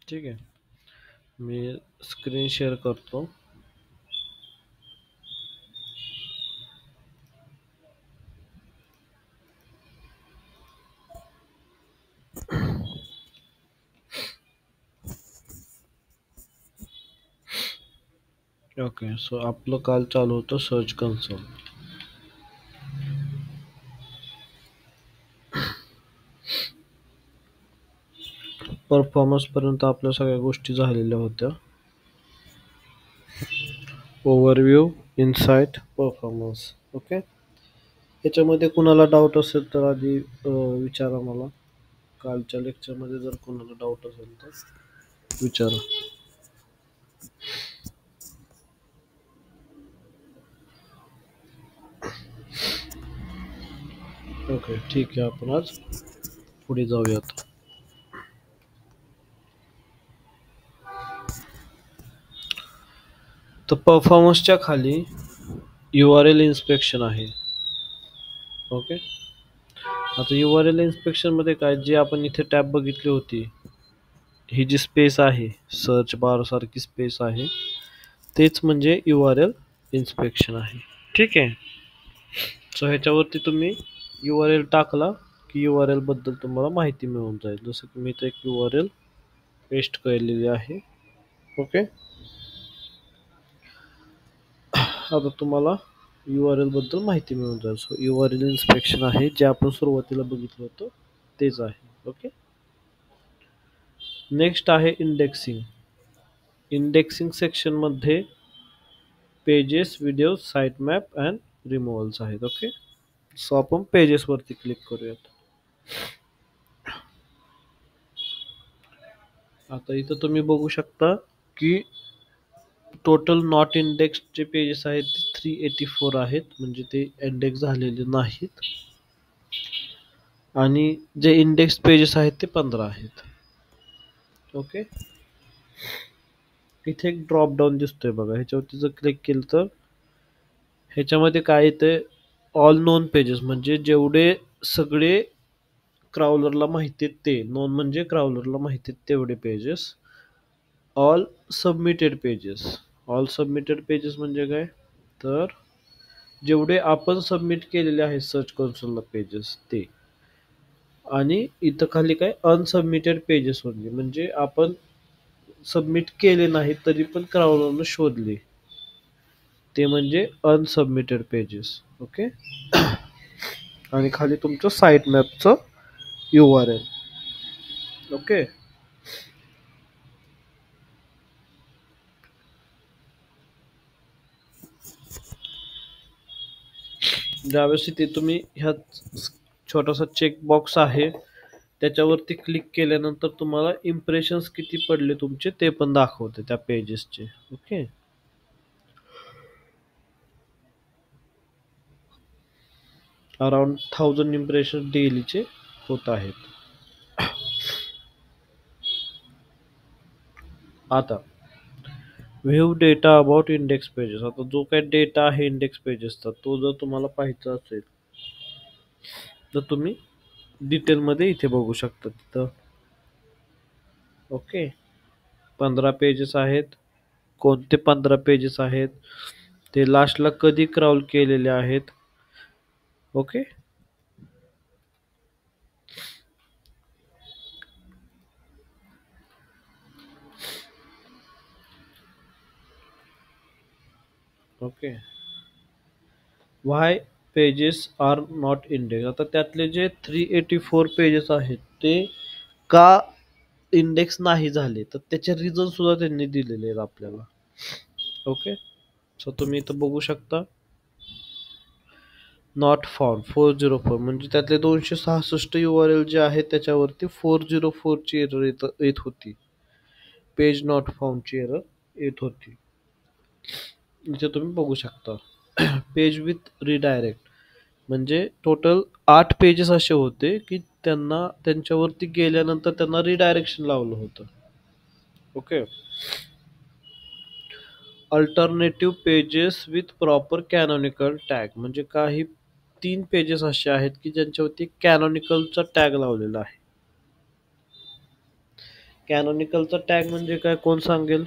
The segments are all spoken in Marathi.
ठीक आहे. मी स्क्रीन शेअर करतो. ओके, सो आपलं काल चालू होतं सर्च कन्सोल. परफॉर्मन्स पर्यंत आपल्या सगळ्या गोष्टी झालेल्या होत्या. Overview, insight, performance. ओके. याच्यामध्ये कुणाला डाऊट असेल तर आधी विचारा मला. कालच्या लेक्चरमध्ये जर कोणाला डाऊट असेल तर विचारा. ओके, ठीक आहे. आपण आज पुढे जाऊयात. तर परफॉर्मन्सच्या खाली URL इन्स्पेक्शन आहे. ओके. आता URL इन्स्पेक्शन मध्ये काय, जे आपण इथे टॅब बघितली होती, ही जी स्पेस आहे, सर्च बार सारखी स्पेस आहे, तेच म्हणजे URL इन्स्पेक्शन आहे. ठीक आहे. सो ह्याच्यावरती तुम्ही URL टाकला की URL बद्दल तुम्हाला माहिती मिळून जाईल. जसं की मी इथे एक URL पेस्ट केलेली आहे. ओके. आता तुम्हाला URL बद्दल माहिती मिळून जाईल. सो URL इन्स्पेक्शन आहे, जे आपण सुरुवातीला बघितलं होतं तेच आहे. ओके. नेक्स्ट आहे इंडेक्सिंग. इंडेक्सिंग सेक्शन मध्ये pages, video, site map and removals आहेत. ओके. सो आपण पेजेस वरती क्लिक करूयात. आता इथं तुम्ही बघू शकता की टोटल नॉट इंडेक्सचे पेजेस आहेत 384 आहेत, म्हणजे ते इंडेक्स झालेले नाहीत. आणि जे इंडेक्स पेजेस आहेत ते 15 आहेत. ओके. इथे एक ड्रॉप डाऊन दिसतोय बघा, ह्याच्यावरती जर क्लिक केलं तर ह्याच्यामध्ये काय येते, ऑल नोन पेजेस, म्हणजे जेवढे सगळे क्राउलरला माहिती आहेत ते, नोन म्हणजे क्राउलरला माहिती आहेत तेवढे pages. All submitted pages. All submitted pages म्हणजे काय, तर जेवढे आपण सबमिट केलेले आहेत सर्च कन्सोलला पेजेस ते. आणि इथं खाली काय, अनसबमिटेड पेजेस म्हणजे आपण सबमिट केले नाही तरी पण क्राउलरनं शोधले, ते म्हणजे अनसबमिटेड पेजेस. ओके. आणि खाली तुमचं साईट मॅपचं URL. ओके. ज्यावेळेस इथे तुम्ही ह्या छोटासा चेक बॉक्स आहे त्याच्यावरती क्लिक केल्यानंतर तुम्हाला इम्प्रेशन्स किती पडले तुमचे ते पण दाखवते त्या पेजेसचे. ओके. अराउंड 1000 इम्प्रेशन डेलीचे होत आहेत. आता view data about index pages. आता जो काही डेटा आहे इंडेक्स पेजेसचा, तो जर तुम्हाला पाहायचा असेल तर तुम्ही डिटेलमध्ये इथे बघू शकता तिथं. ओके. 15 पेजेस आहेत. कोणते 15 पेजेस आहेत, ते लास्टला कधी क्राउल केलेले आहेत. Okay. Okay. Why pages are not index. आता त्यातले जे 384 पेजेस आहेत ते का इंडेक्स नाही झाले, तर त्याचे रिझन सुद्धा त्यांनी दिलेले आहेत आपल्याला. ओके. सो तुम्ही इथं बघू शकता नॉट फाउंड 404, म्हणजे त्यातले 266 URL जे आहेत त्याच्यावरती 404 ची एरर येत होती. पेज नॉट फाउंड ची एरर येत होती. इथे तुम्ही बघू शकता. पेज विथ रिडायरेक्ट, म्हणजे टोटल 8 पेजेस असे होते की त्यांना त्यांच्यावरती गेल्यानंतर त्यांना रिडायरेक्शन लावलं होतं. Okay. Alternative pages with proper canonical tag, म्हणजे काही 3 पेजेस असे आहेत की ज्यांच्यावरती कॅनॉनिकलचा टॅग लावलेला आहे. कॅनॉनिकलचा टॅग म्हणजे काय, कोण सांगेल?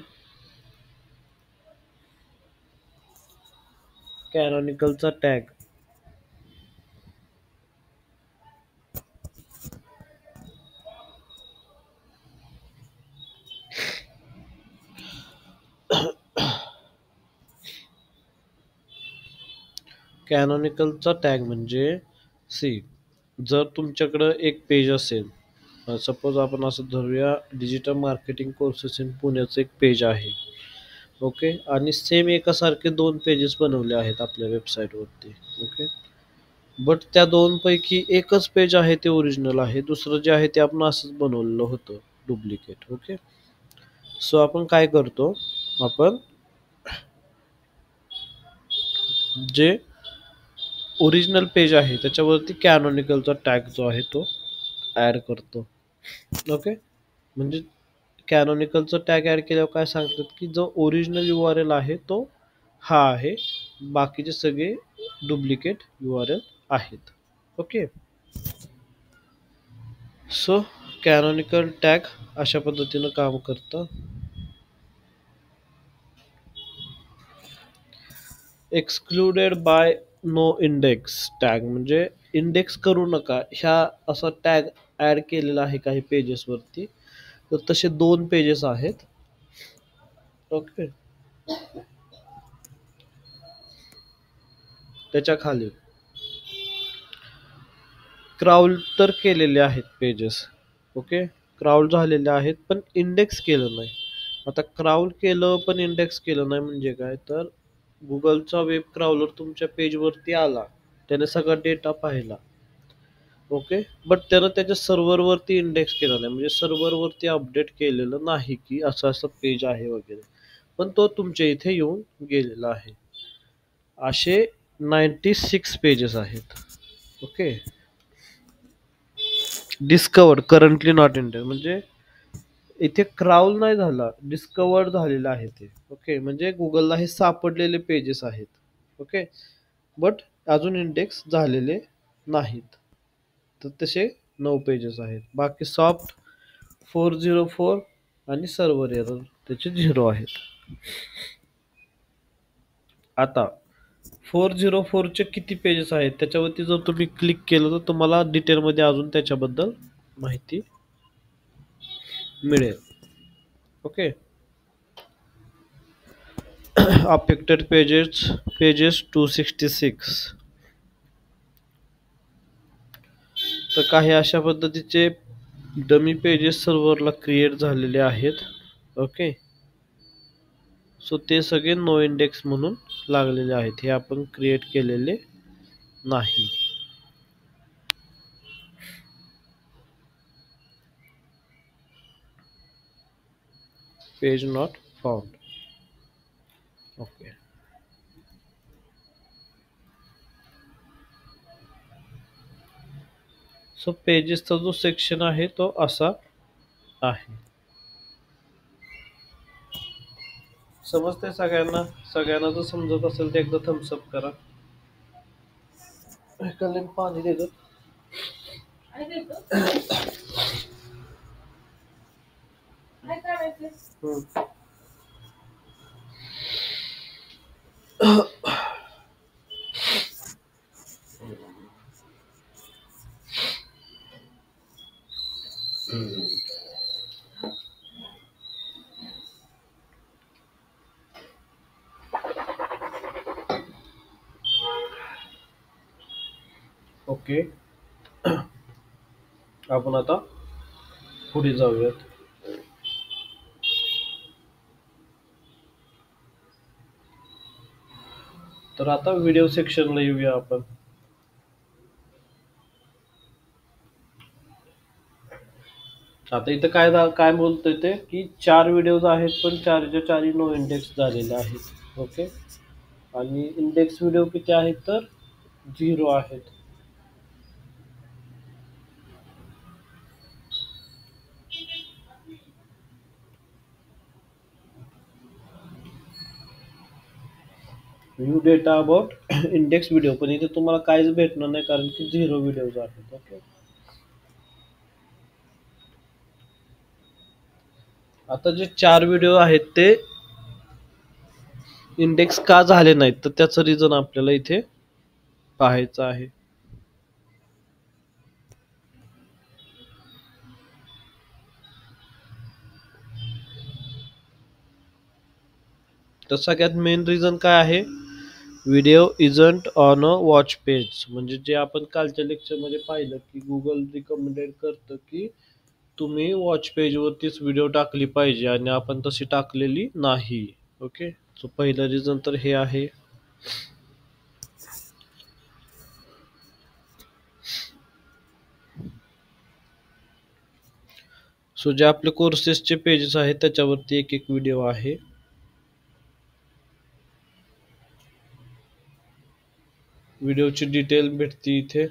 कॅनॉनिकलचा टॅग कॅनॉनिकलचा टॅग म्हणजे सी, जर तुमच्याकडं एक पेज असेल, सपोज आपण असं धरूया, डिजिटल मार्केटिंग कोर्सेस इन पुण्याचं एक पेज आहे. ओके, आणि सेम एकासारखे दोन पेजेस बनवले आहेत आपल्या वेबसाईटवरती. ओके, बट त्या दोन पैकी एकच पेज आहे ते ओरिजिनल आहे, दुसरं जे आहे ते आपण असंच बनवलेलं होतं डुप्लिकेट. ओके, सो आपण काय करतो, आपण जे ओरिजिनल पेज आहे त्याच्यावरती कॅनॉनिकलचा टॅग जो आहे तो ऍड करतो. ओके, म्हणजे कॅनॉनिकलचा टॅग ऍड केल्यावर काय सांगतात की जो ओरिजिनल यू आर एल आहे तो हा आहे, बाकीचे सगळे डुप्लिकेट यू आर एल आहेत. ओके, सो कॅनॉनिकल टॅग अशा पद्धतीनं काम करतं. Excluded by no index tag म्हणजे इंडेक्स करू नका ह्या असा टॅग ऍड केलेला आहे काही पेजेस वरती. तर तसे दोन पेजेस आहेत. ओके, त्याच्या खाली क्राउल तर केलेले आहेत पेजेस. ओके, क्राउल झालेले आहेत पण इंडेक्स केलं नाही. आता क्राउल केलं पण इंडेक्स केलं नाही म्हणजे काय, तर गुगलचा वेब क्राउलर तुमच्या पेजवरती आला, त्याने सगळा डेटा पाहिला. ओके, बट त्यानं त्याच्या सर्व्हरवरती इंडेक्स केला नाही, म्हणजे सर्व्हरवरती अपडेट केलेलं नाही की असं असं पेज आहे वगैरे, पण तो तुमच्या इथे येऊन गेलेला आहे. असे 96 पेजेस आहेत. Okay, discovered currently not index म्हणजे इथे क्राउल नाही झाला, डिस्कवर्ड झालेलं आहे ते. ओके, म्हणजे गुगलला हे सापडलेले पेजेस आहेत. ओके, बट अजून इंडेक्स झालेले नाहीत. तर तसे 9 पेजेस आहेत. बाकी सॉफ्ट 404 आणि सर्व्हर एरर त्याचे 0 आहेत. आता 404 चे किती पेजेस आहेत त्याच्यावरती जर तुम्ही क्लिक केलं तर तुम्हाला डिटेलमध्ये अजून त्याच्याबद्दल माहिती मिळेल. Okay, affected pages 266. तर काही अशा पद्धतीचे डमी पेजेस सर्व्हरला क्रिएट झालेले आहेत. ओके, सो ते सगळे नो इंडेक्स म्हणून लागलेले आहेत, हे आपण क्रिएट केलेले नाही. Page not found. Okay, so पेजेसचा जो सेक्शन आहे तो असा आहे. समजते सगळ्यांना? सगळ्यांना जर समजत असेल तर एकदा थम्सअप करा. कलिंग पाणी देतो. ओके, आपण आता पुढे जाऊयात. तर आता व्हिडिओ सेक्शनला येऊया आपण. आता इथं काय बोलतोय ते की 4 व्हिडिओज आहेत पण 4च्या 4 नो इंडेक्स झालेले आहेत. ओके, आणि इंडेक्स व्हिडिओ किती आहेत तर 0 आहेत. View data about index video, पण इथे तुम्हाला काहीच भेटणार नाही कारण की 0 व्हिडिओज आहेत. ओके, आता जे 4 व्हिडिओ आहेत ते इंडेक्स का झाले नाहीत, तर त्याचं रिझन आपल्याला इथे पाहायचं आहे. तर सगळ्यात मेन रिझन काय आहे, video isn't on a watch page. म्हणजे जे आपण कालच्या लेक्चरमध्ये पाहिलं की गुगल रिकमेंडेड करतं की तुम्ही वॉच पेजवरतीच व्हिडिओ टाकली पाहिजे आणि आपण तशी टाकलेली नाही. ओके, सो पहिलं रिझन तर हे आहे. सो जे आपले कोर्सेसचे पेजेस आहेत त्याच्यावरती एक एक व्हिडिओ आहे. व्हिडिओची डिटेल भेटते इथे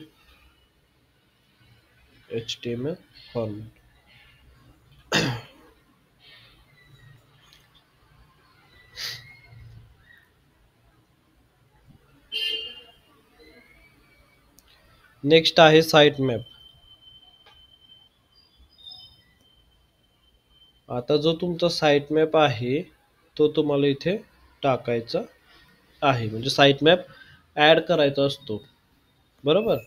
HTML फॉर्मॅट. नेक्स्ट आहे साईट मॅप. आता जो तुमचा साईट मॅप आहे तो तुम्हाला इथे टाकायचा आहे, म्हणजे साईट मॅप ऍड करायचा असतो, बरोबर.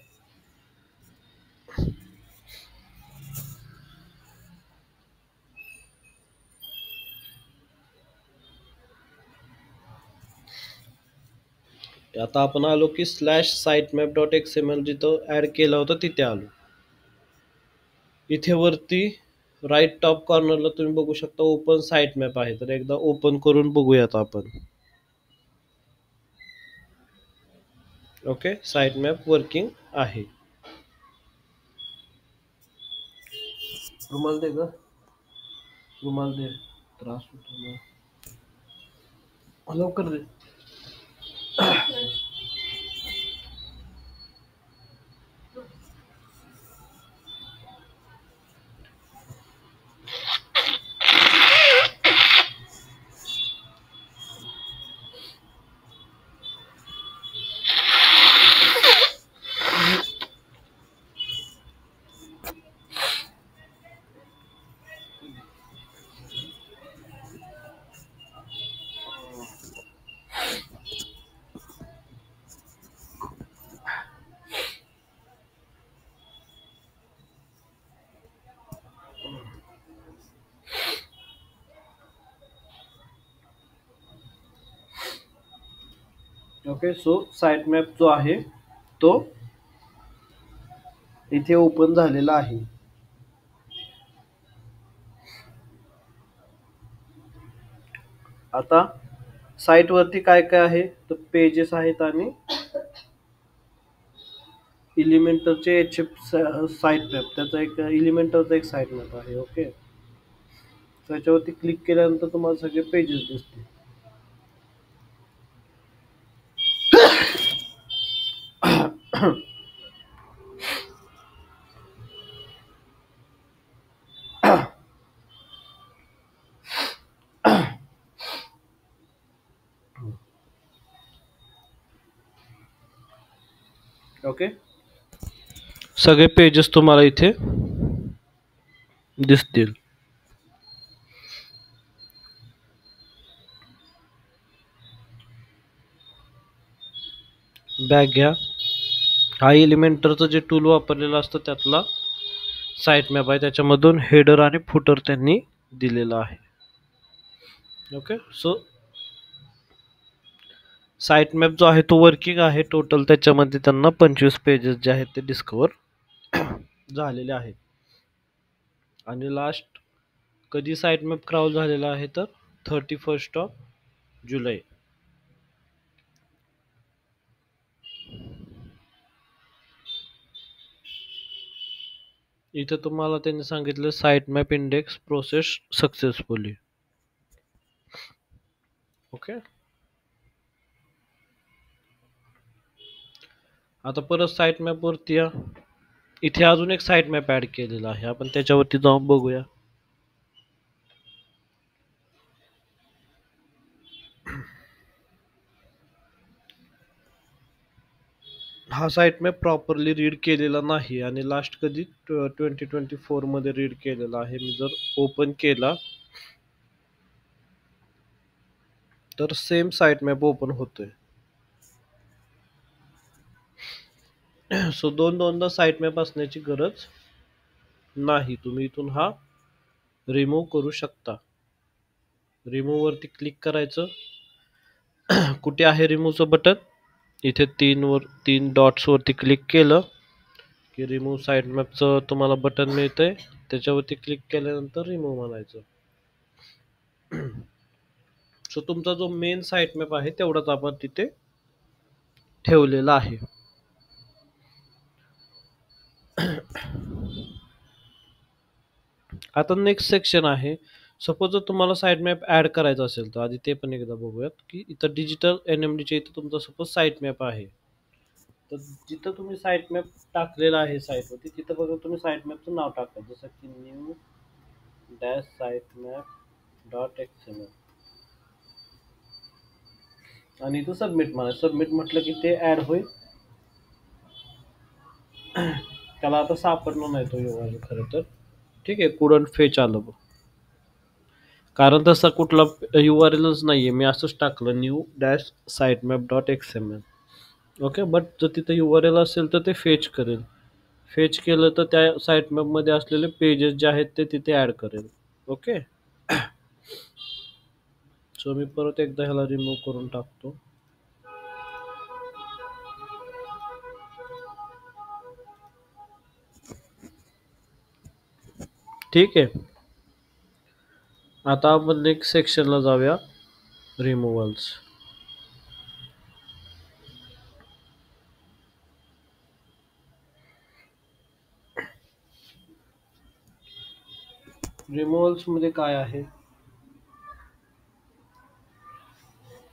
आता आपण आलो की slash site map dot XML जिथं ऍड केला होता तिथे आलो. इथे वरती राईट टॉप कॉर्नरला तुम्ही बघू शकता ओपन साईट मॅप आहे, तर एकदा ओपन करून बघूयात आपण. ओके, साईट मॅप वर्किंग आहे. रुमाल दे ग, रुमाल दे, त्रास होतो लवकर दे. ओके, सो साईट मॅप जो आहे तो इथे ओपन झालेला आहे. आता साईट वरती काय काय आहे, तर पेजेस आहेत आणि एलिमेंटरचे साईट मॅप, त्याचा एक एलिमेंटरचा एक साईट मॅप आहे. ओके, त्याच्यावरती क्लिक केल्यानंतर तुम्हाला सगळे पेजेस दिसतील. ओके, सगळे पेजेस तुम्हाला इथे दिसतील. बॅग घ्या. हा एलिमेंटरचं जे टूल वापरलेलं असतं त्यातला साईट मॅप आहे, त्याच्यामधून हेडर आणि फुटर त्यांनी दिलेला आहे. ओके, सो साईट मॅप जो आहे तो वर्किंग आहे. टोटल त्याच्यामध्ये त्यांना 25 पेजेस जे आहेत ते डिस्कवर झालेले आहेत. आणि लास्ट कधी साईट मॅप क्राउल झालेला आहे, तर 31 जुलै. इथे तुम्हाला त्यांनी सांगितलं site map index process successfully. Okay, आता परत साईट मॅप वरती या. इथे अजून एक साईट मॅप ऍड केलेला आहे, आपण त्याच्यावरती जाऊन बघूया. हा साईट मॅप प्रॉपरली रीड केलेला नाही आणि लास्ट कधी 2024 मध्ये रीड केलेला आहे. मी जर ओपन केला तर सेम साईट मॅप ओपन होतोय. सो दोनदा साईट मॅप असण्याची गरज नाही. तुम्ही इथून हा रिमूव्ह करू शकता. रिमूव्ह वरती क्लिक करायचं. कुठे आहे रिमूव्हचं बटन? इथे तीन डॉट्स वरती क्लिक केलं की रिमूव्ह साईट मॅपचं तुम्हाला बटन मिळतंय. त्याच्यावरती क्लिक केल्यानंतर रिमूव्ह म्हणायचं. सो तुमचा जो मेन साईट मॅप आहे तेवढाच आपण तिथे ठेवलेला आहे. आता नेक्स्ट सेक्शन आहे. सपोज जर तुम्हाला साईट मॅप ऍड करायचा असेल तर आधी ते पण एकदा बघूयात की इथं डिजिटल एनएमडीच्या इथं तुमचा सपोज साईट मॅप आहे. तर जिथं तुम्ही साईट मॅप टाकलेला आहे साईटवरती तिथं बघा तुम्ही साईट मॅपचं नाव टाका. जसं की new dash site map dot XML आणि इथं सबमिट म्हणा. सबमिट म्हटलं की ते ऍड होईल. त्याला आता सापडणार नाही तो URL खरं तर. ठीक आहे, कुडंट फेच आलं बघ. कारण तसा कुठला URLच नाहीये. मी असंच टाकलं new dash site map dot XML. Okay, but जर तिथे URL असेल तर ते फेच करेल. फेच केलं तर त्या साईट मॅप मध्ये असलेले पेजेस जे आहेत ते तिथे ऍड करेल. ओके, सो मी परत एकदा ह्याला रिमूव्ह करून टाकतो. ठीक आहे, आता आपण नेक्स्ट सेक्शनला जाऊया. रिमूव्हल्स. रिमूव्हल्स मध्ये काय आहे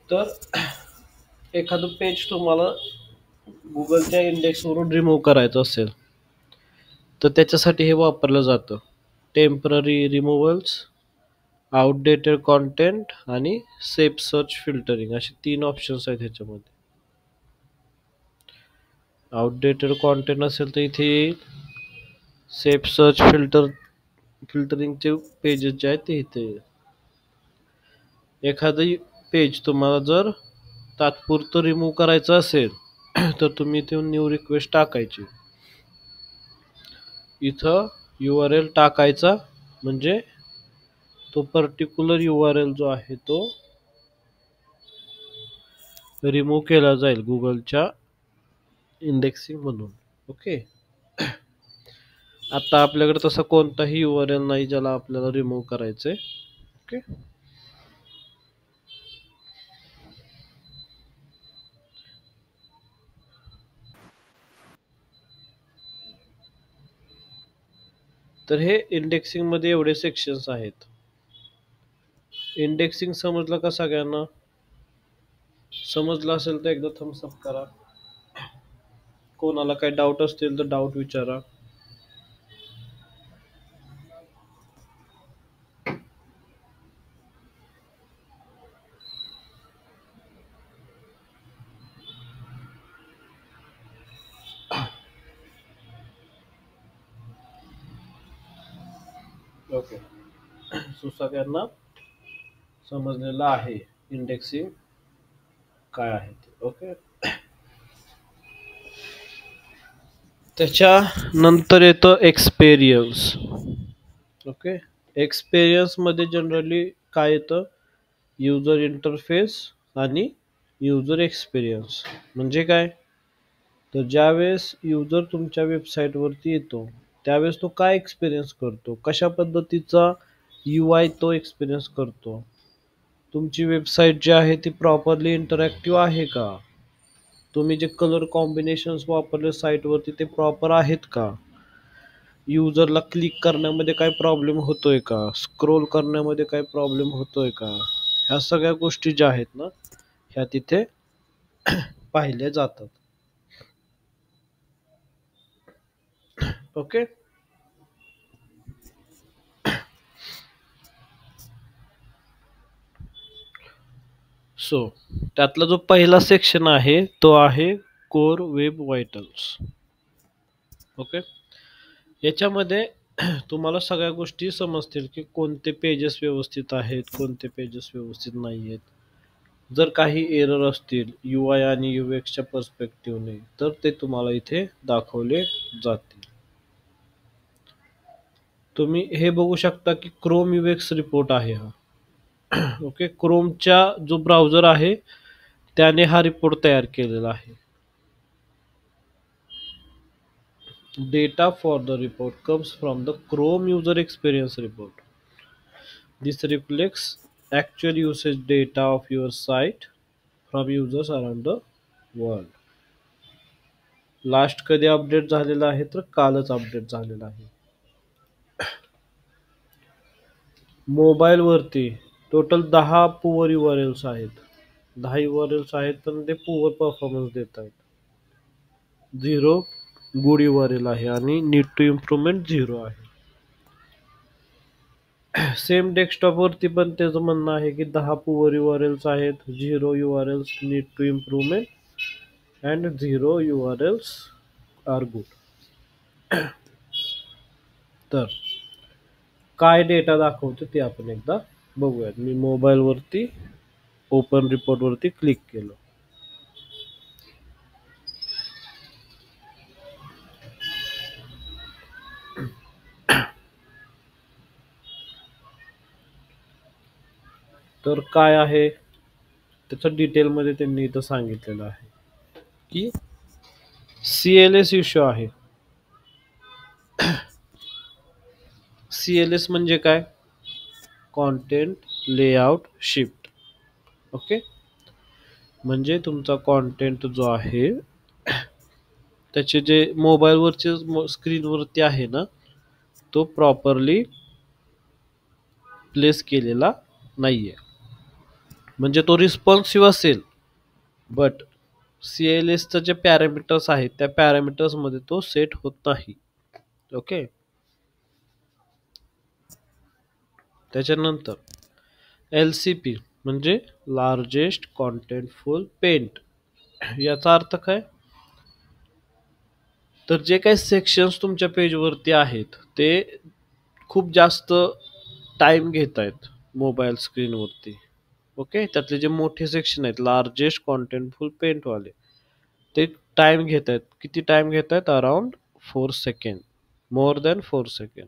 तर एखादं पेज तुम्हाला गुगलच्या इंडेक्सवरून रिमूव्ह करायचं असेल तर त्याच्यासाठी हे वापरलं जातं. टेम्पररी रिमूव्हल्स, आउटडेटेड कॉन्टेंट आणि सेफ सर्च फिल्टरिंग असे 3 ऑप्शन्स आहेत ह्याच्यामध्ये. आउटडेटेड कॉन्टेंट असेल तर इथे येईल. सेफ सर्च फिल्टरिंगचे पेजेस जे आहेत ते इथे येईल. एखादं पेज तुम्हाला जर तात्पुरतं रिमूव्ह करायचं असेल तर तुम्ही इथे न्यू रिक्वेस्ट टाकायची. इथं URL टाकायचा म्हणजे तो पर्टिक्युलर URL जो आहे तो रिमूव्ह केला जाईल गुगलच्या इंडेक्सिंग म्हणून. ओके, आता आपल्याकडे तसा कोणताही URL नाही ज्याला आपल्याला रिमूव्ह करायचंय. ओके, तर हे इंडेक्सिंग मध्ये एवढे सेक्शन्स आहेत. इंडेक्सिंग समजलं का सगळ्यांना? समजलं असेल तर एकदा थम्स अप करा. कोणाला काही डाऊट असतील तर डाऊट विचारा. ओके, सो सगळ्यांना समजलेलं आहे इंडेक्सिंग काय आहे ते. ओके, त्याच्यानंतर येतं एक्सपेरियन्स. ओके, एक्सपेरियन्स मध्ये जनरली काय येतं? युजर इंटरफेस आणि युजर एक्सपिरियन्स. म्हणजे काय तर ज्यावेळेस युजर तुमच्या वेबसाईटवरती येतो त्यावेळेस तो काय एक्सपिरियन्स करतो, कशा पद्धतीचा UI तो एक्सपिरियन्स करतो, तुमची वेबसाईट जी आहे ती प्रॉपरली इंटरॅक्टिव्ह आहे का, तुम्ही जे कलर कॉम्बिनेशन्स वापरले साईटवरती ते प्रॉपर आहेत का, युजरला क्लिक करण्यामध्ये काय प्रॉब्लेम होतोय का, स्क्रोल करण्यामध्ये काय प्रॉब्लेम होतोय का, ह्या सगळ्या गोष्टी ज्या आहेत ना ह्या तिथे पाहिल्या जातात. ओके, सो त्यातला जो पहिला सेक्शन आहे तो आहे कोर वेब वायटल्स. ओके, याच्यामध्ये तुम्हाला सगळ्या गोष्टी समजतील की कोणते पेजेस व्यवस्थित आहेत, कोणते पेजेस व्यवस्थित नाही आहेत, जर काही एरर असतील UI आणि UX पर्स्पेक्टिव्हने तर ते तुम्हाला इथे दाखवले जातील. तुम्ही हे बघू शकता की क्रोम UX रिपोर्ट आहे हा. ओके, क्रोमच्या जो ब्राउझर आहे त्याने हा रिपोर्ट तयार केलेला आहे. Data for the report comes from the Chrome user experience report. This reflects actual usage data of your site from users around the world. Last कधी अपडेट झालेला आहे तर कालच अपडेट झालेला आहे. मोबाईल वरती टोटल 10 पुअर URLs आहेत. 10 URLs आहेत पण ते पुअर परफॉर्मन्स देत आहेत. 0 गुड URL आहे आणि नीड टू इम्प्रूव्हमेंट 0 आहे. सेम डेस्कटॉप वरती पण त्याचं म्हणणं आहे की 10 पुअर URLs आहेत, 0 URLs need to improvement and 0 URLs are good. तर काय डेटा दाखवतो ते आपण एकदा बघूयात. मी मोबाईल वरती ओपन रिपोर्ट वरती क्लिक केलं. तर काय आहे त्याचं डिटेल मध्ये त्यांनी इथं सांगितलेलं आहे की CLS इश्यू आहे. CLS म्हणजे काय? Content layout shift. ओके, म्हणजे तुमचा कॉन्टेंट जो आहे त्याचे जे मोबाईलवरचे स्क्रीनवरती आहे ना तो प्रॉपरली प्लेस केलेला नाहीये. म्हणजे तो रिस्पॉन्सिव्ह असेल बट CLSचं जे पॅरामीटर्स आहेत त्या पॅरामीटर्स मध्ये तो सेट होत नाही. ओके, त्याच्यानंतर LCP म्हणजे लार्जेस्ट कॉन्टेंटफुल पेंट. याचा अर्थ काय? तर जे काही सेक्शन्स तुमच्या पेजवरती आहेत ते खूप जास्त टाइम घेत आहेत मोबाईल स्क्रीनवरती. ओके, त्यातले जे मोठे सेक्शन आहेत लार्जेस्ट कॉन्टेंटफुल पेंटवाले ते टाइम घेत आहेत. किती टाइम घेत आहेत? Around 4 second, more than 4 second.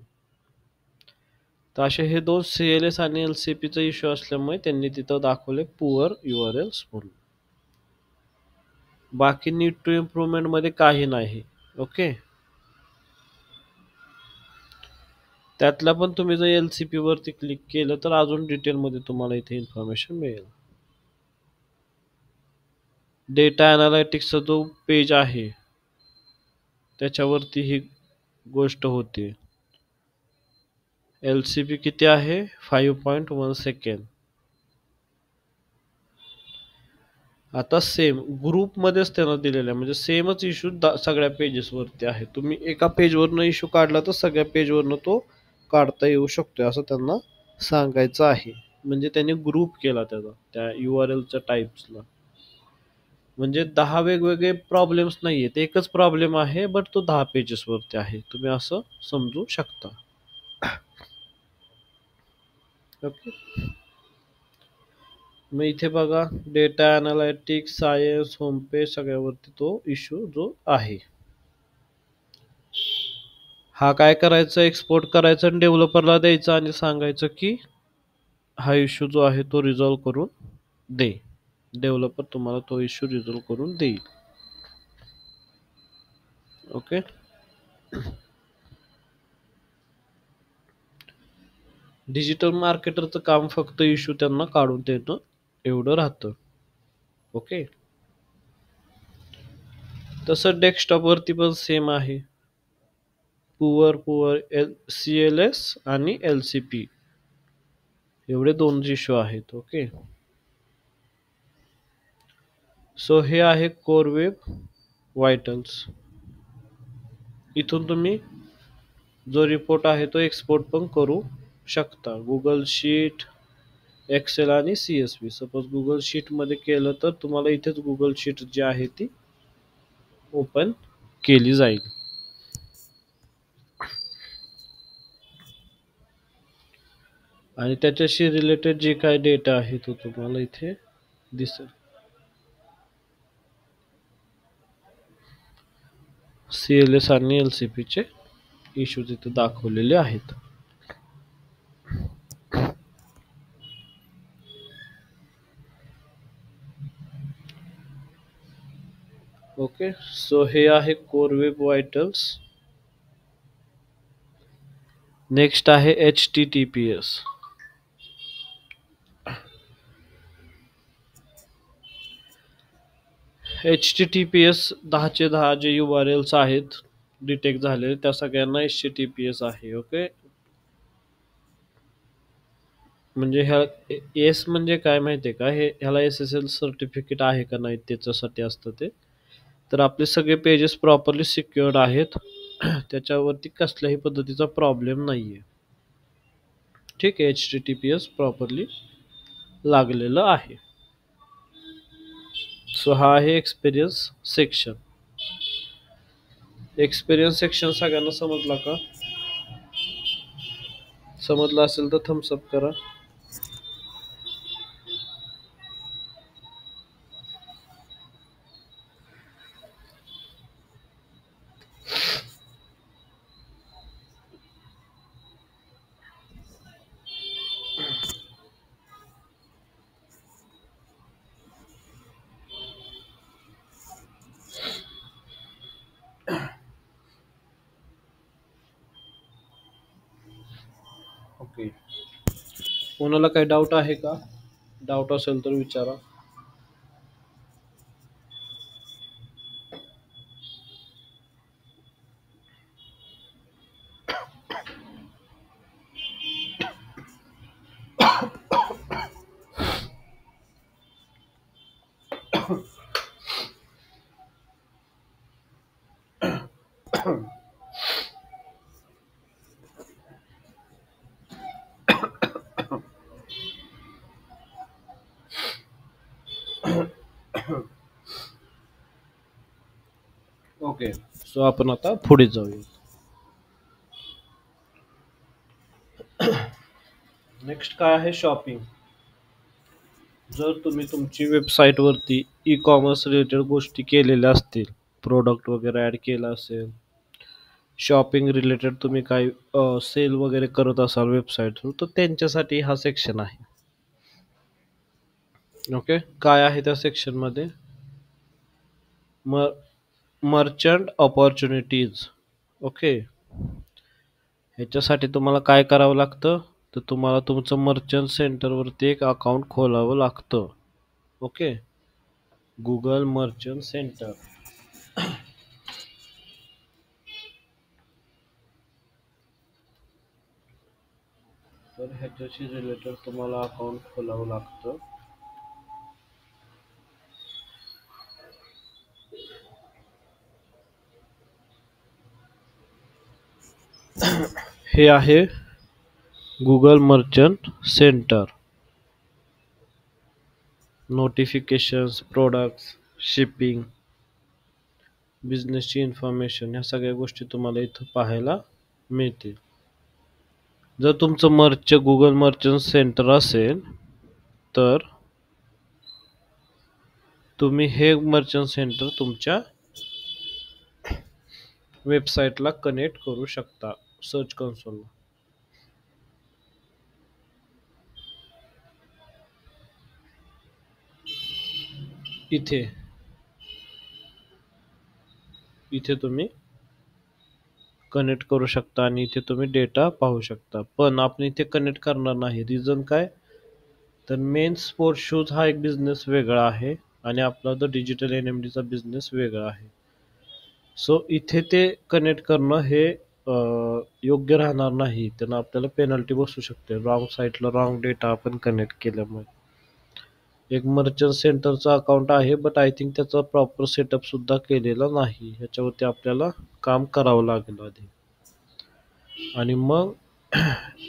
तर असे हे दोन CLS आणि LCPचा इश्यू असल्यामुळे त्यांनी तिथं दाखवले पुअर URLs म्हणून. बाकी नीड टू इम्प्रूव्हमेंट मध्ये काही नाही. ओके, त्यातला पण तुम्ही जर LCP वरती क्लिक केलं तर अजून डिटेल मध्ये तुम्हाला इथे इन्फॉर्मेशन मिळेल. डेटा अनालिटिक्सचा जो पेज आहे त्याच्यावरती ही गोष्ट होते. LCP किती आहे? 5.1 सेकंड. आता सेम ग्रुप मध्येच त्यांना दिलेलं आहे म्हणजे सेमच इश्यू सगळ्या पेजेस वरती आहे. तुम्ही एका पेजवरनं इश्यू काढला तर सगळ्या पेजवरनं तो काढता येऊ शकतोय असं त्यांना सांगायचं आहे. म्हणजे त्यांनी ग्रुप केला त्याचा त्या URLच्या टाइप्सला. म्हणजे 10 वेगवेगळे प्रॉब्लेम्स नाहीयेत, एकच प्रॉब्लेम आहे बट तो 10 पेजेस वरती आहे. तुम्ही असं समजू शकता. ओके, मग इथे बघा data analytics, science, home page सगळ्यावरती तो इश्यू जो आहे. हा काय करायचं? एक्सपोर्ट करायचं आणि डेव्हलपरला द्यायचं आणि सांगायचं की हा इश्यू जो आहे तो रिझॉल्व करून दे. डेव्हलपर तुम्हाला तो इश्यू रिझॉल्व करून देईल. ओके, डिजिटल मार्केटरचं काम फक्त इश्यू त्यांना काढून देणं एवढं राहतं. ओके, तसं डेस्कटॉप वरती पण सेम आहे. पुअर CLS आणि LCP एवढे दोन इश्यू आहेत. ओके, सो हे आहे कोर वेब वायटल्स. इथून तुम्ही जो रिपोर्ट आहे तो एक्सपोर्ट पण करू शकता. गुगल शीट, एक्सेल आणि CSV. सपोज गुगल शीट मध्ये केलं तर तुम्हाला इथेच गुगल शीट जी आहे ती ओपन केली जाईल. आणि त्याच्याशी रिलेटेड जे काय डेटा आहे तो तुम्हाला इथे दिसेल. CLS आणि LCP चे इश्यूज इथे दाखवलेले आहेत. ओके, सो हे आहे कोर वेब वायटल्स. नेक्स्ट आहे HTTPS. HTTPS 10/10 जे URLs आहेत डिटेक्ट झाले त्या सगळ्यांना HTTPS आहे. ओके, म्हणजे ह्या एस म्हणजे काय माहितीये का, हे ह्याला SSL सर्टिफिकेट आहे का नाही त्याच्यासाठी असतं ते. तर आपले सगळे पेजेस प्रॉपरली सिक्युअर्ड आहेत. त्याच्यावरती कसल्याही पद्धतीचा प्रॉब्लेम नाहीये. ठीक आहे, HTTPS प्रॉपरली लागलेलं आहे. सो हा आहे एक्सपिरियन्स सेक्शन. एक्सपिरियन्स सेक्शन सगळ्यांना समजला का? समजला असेल तर थम्स अप करा. ओके, कोणाला काही डाऊट आहे का? डाऊट असेल तर विचारा. ओके, सो आपण आता पुढे जाऊया. नेक्स्ट काय आहे? शॉपिंग. जर तुम्ही तुमची वेबसाईट वरती ई कॉमर्स रिलेटेड गोष्टी केलेल्या असतील, प्रोडक्ट वगैरे ऍड केला असेल, शॉपिंग रिलेटेड तुम्ही काही सेल वगैरे करत असाल वेबसाईटवर, तर त्यांच्यासाठी हा सेक्शन आहे. ओके, काय आहे त्या सेक्शन मध्ये? Merchant opportunities. ओके, ह्याच्यासाठी तुम्हाला काय करावं लागतं, तर तुम्हाला तुमचं मर्चंट सेंटरवरती एक अकाउंट खोलावं लागतं. Okay, Google merchant centre. तर ह्याच्याशी रिलेटेड तुम्हाला अकाउंट खोलावं लागतं. हे आहे Google merchant centre. Notifications, products, shipping, बिझनेसची इन्फॉर्मेशन, ह्या सगळ्या गोष्टी तुम्हाला इथं पाहायला मिळतील. जर तुमचं गुगल मर्चंट सेंटर असेल तर तुम्ही हे मर्चंट सेंटर तुमच्या वेबसाईटला कनेक्ट करू शकता सर्च कन्सोलला. इथे इथे तुम्ही कनेक्ट करू शकता आणि इथे तुम्ही डेटा पाहू शकता. पण आपण इथे कनेक्ट करणार नाही. रिझन काय? तर मेन स्पोर्ट शूज हा एक बिझनेस वेगळा आहे आणि आपला जो डिजिटल एनएमडीचा बिझनेस वेगळा आहे. सो इथे ते कनेक्ट करणं हे योग्य राहणार नाही. त्यांना आपल्याला पेनल्टी बसू शकते, रॉंग साईटला रॉंग डेटा आपण कनेक्ट केल्यामुळे. एक मर्चंट सेंटरचा अकाउंट आहे, बट आय थिंक त्याचा प्रॉपर सेटअप सुद्धा केलेला नाही. ह्याच्यावरती आपल्याला काम करावं लागेल आधी आणि मग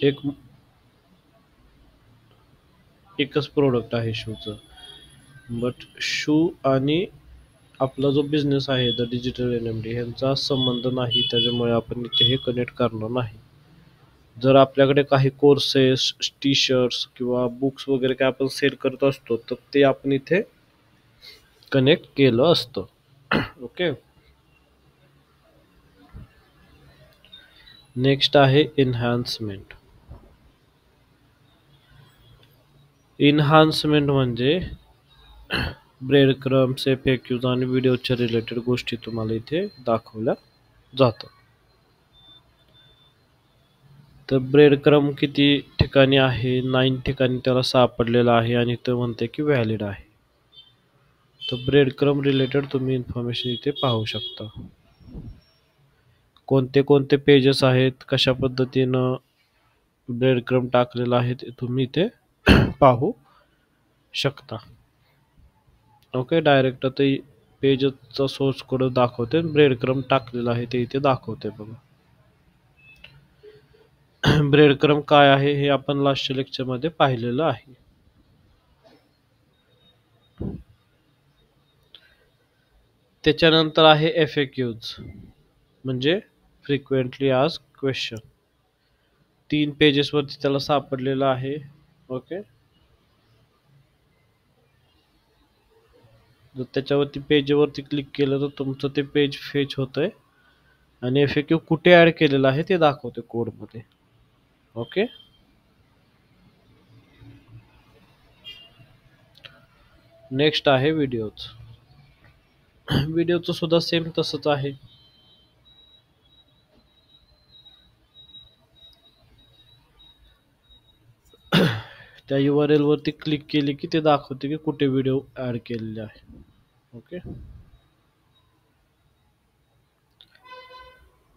एक एकच प्रोडक्ट आहे शूचं. बट शू आणि आपला जो बिझनेस आहे द डिजिटल एनएमडी ह्यांचा संबंध नाही, त्याच्यामुळे आपण इथे हे कनेक्ट करणार नाही. जर आपल्याकडे काही कोर्सेस, टी शर्ट्स किंवा बुक्स वगैरे काय आपण सेल करत असतो तर ते आपण इथे कनेक्ट केलं असतं. ओके. नेक्स्ट आहे एन्हान्समेंट. एन्हान्समेंट म्हणजे ब्रेड क्रम्स, FAQs आणि व्हिडिओच्या रिलेटेड गोष्टी तुम्हाला इथे दाखवल्या जातात. तर ब्रेड क्रम किती ठिकाणी आहे? 9 ठिकाणी त्याला सापडलेला आहे आणि ते म्हणते की व्हॅलिड आहे. तर ब्रेड क्रम रिलेटेड तुम्ही इन्फॉर्मेशन इथे पाहू शकता. कोणते कोणते पेजेस आहेत, कशा पद्धतीनं ब्रेड क्रम टाकलेला आहे ते तुम्ही इथे पाहू शकता. ओके. डायरेक्ट ते पेजचा सोर्स कोड दाखवते, ब्रेड क्रम टाकलेला आहे ते इथे दाखवते बघा. ब्रेड क्रम काय आहे हे आपण लास्टच्या लेक्चरमध्ये पाहिलेलं आहे. त्याच्यानंतर आहे FAQs म्हणजे फ्रिक्वेंटली आस्क्ड क्वेश्चन. 3 पेजेस वरती त्याला सापडलेलं आहे. ओके. जर त्याच्यावरती पेजवरती क्लिक केलं तर तुमचं ते पेज फेच होतंय आणि FAQ कुठे ऍड केलेलं आहे ते दाखवते कोडमध्ये. ओके. नेक्स्ट आहे व्हिडिओज. व्हिडिओचं सुद्धा सेम तसंच आहे. त्या URL वरती क्लिक केली की ते दाखवते की कुठे व्हिडिओ ऍड केलेले आहे. ओके.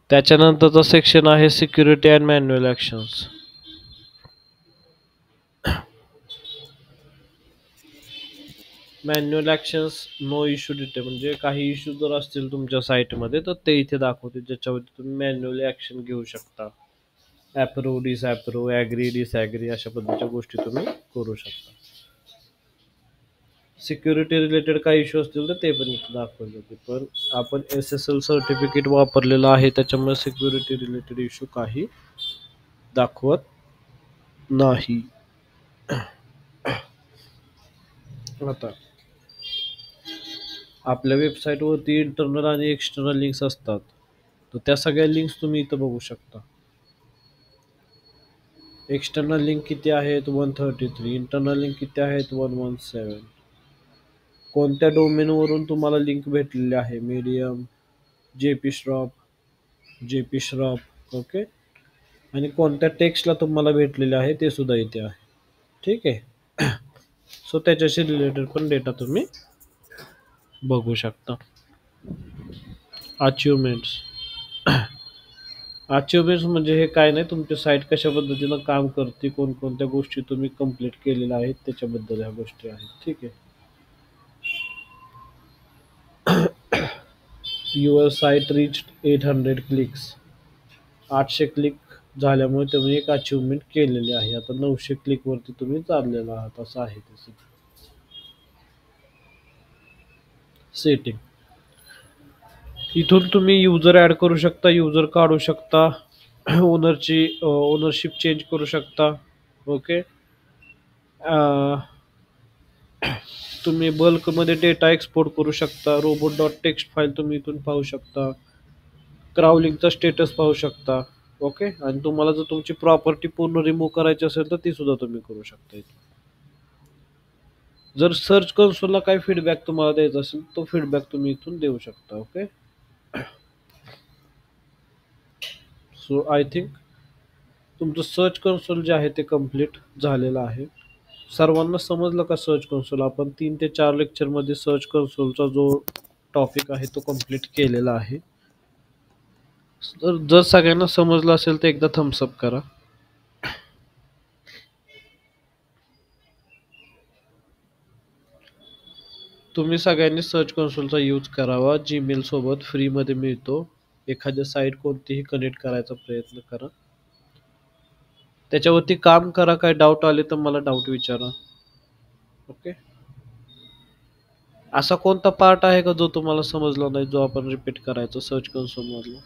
त्याच्यानंतरचा सेक्शन आहे security and manual actions. Manual actions no issue detail म्हणजे काही इश्यू जर असतील तुमच्या साईटमध्ये तर ते इथे दाखवते, ज्याच्यावरती तुम्ही मॅन्युअली ऍक्शन घेऊ शकता. अप्रूव्ह, डिसअप्रूव्ह, ऍग्री, डिसअग्री अशा पद्धतीच्या गोष्टी तुम्ही करू शकता. सिक्युरिटी रिलेटेड काही इश्यू असतील तर ते पण इथे दाखवले जाते, पण आपण SSL सर्टिफिकेट वापरलेलं आहे त्याच्यामुळे सिक्युरिटी रिलेटेड इश्यू काही दाखवत नाही. आता आपल्या वेबसाईटवरती इंटरनल आणि एक्सटर्नल लिंक्स असतात, तर त्या सगळ्या लिंक्स तुम्ही इथं बघू शकता. एक्सटर्नल लिंक किती आहेत? 133. इंटरनल लिंक किती आहेत? 117. कोणत्या डोमेन वरून तुम्हाला लिंक भेटलेली आहे? Medium, JP Shroff. ओके. आणि कोणत्या टेक्स्टला तुम्हाला भेटलेले आहे ते सुद्धा इथे आहे. ठीक आहे. सो त्याच्याशी रिलेटेड पण डेटा तुम्ही बघू शकता. अचिव्हमेंट्स. अचिव्हमेंट्स म्हणजे हे काय नाही, तुमची साईट कशा पद्धतीनं काम करते, कोणकोणत्या गोष्टी तुम्ही कंप्लीट केलेल्या आहेत त्याच्याबद्दल ह्या गोष्टी आहेत. ठीक आहे. Your site rich 800 clicks. 800 click झाल्यामुळे तुम्ही एक अचिव्हमेंट केलेली आहे. आता 900 क्लिक वरती तुम्ही चाललेला आहात, असं आहे तसं. सेटिंग. इथून तुम्ही युजर ऍड करू शकता, युजर काढू शकता, ओनरशिप चेंज करू शकता. ओके. तुम्ही बल्कमध्ये डेटा एक्सपोर्ट करू शकता. robot.txt फाईल तुम्ही इथून पाहू शकता. क्राउलिंगचा स्टेटस पाहू शकता. ओके. आणि तुम्हाला जर तुमची प्रॉपर्टी पूर्ण रिमूव्ह करायची असेल तर ती सुद्धा तुम्ही करू शकता. जर सर्च कन्सोलला काही फीडबॅक तुम्हाला द्यायचा असेल तो फीडबॅक तुम्ही इथून देऊ शकता. ओके. सो आय थिंक तुमचं सर्च कन्सोल जे आहे ते कम्प्लीट झालेलं आहे. सर्वांना समजलं का सर्च कन्सोल? आपण 3 ते 4 लेक्चरमध्ये सर्च कन्सोलचा जो टॉपिक आहे तो कम्प्लीट केलेला आहे. तर जर सगळ्यांना समजलं असेल तर एकदा थम्सअप करा. तुम्ही सगळ्यांनी सर्च कन्सोलचा यूज करावा. जीमेल सोबत फ्रीमध्ये मिळतो. एखाद्या साईट कोणतीही कनेक्ट करायचा प्रयत्न करा. त्याच्यावरती काम करा. काय डाऊट आले तर मला डाऊट विचारा. ओके. असा कोणता पार्ट आहे का जो तुम्हाला समजला नाही, जो आपण रिपीट करायचा सर्च कन्सोल मधला?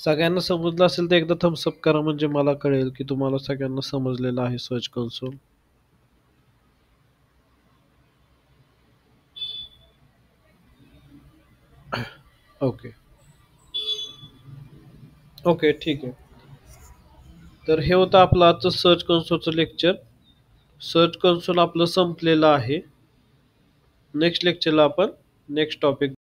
सगळ्यांना समजलं असेल तर एकदा थम्स अप करा, म्हणजे मला कळेल की तुम्हाला सगळ्यांना समजलेलं आहे सर्च कन्सोल. ओके. ओके, ठीक आहे. तर हे होतं आपलं आजचं सर्च कन्सोलचं लेक्चर. सर्च कन्सोल आपलं संपलेलं आहे. नेक्स्ट लेक्चरला आपण नेक्स्ट टॉपिक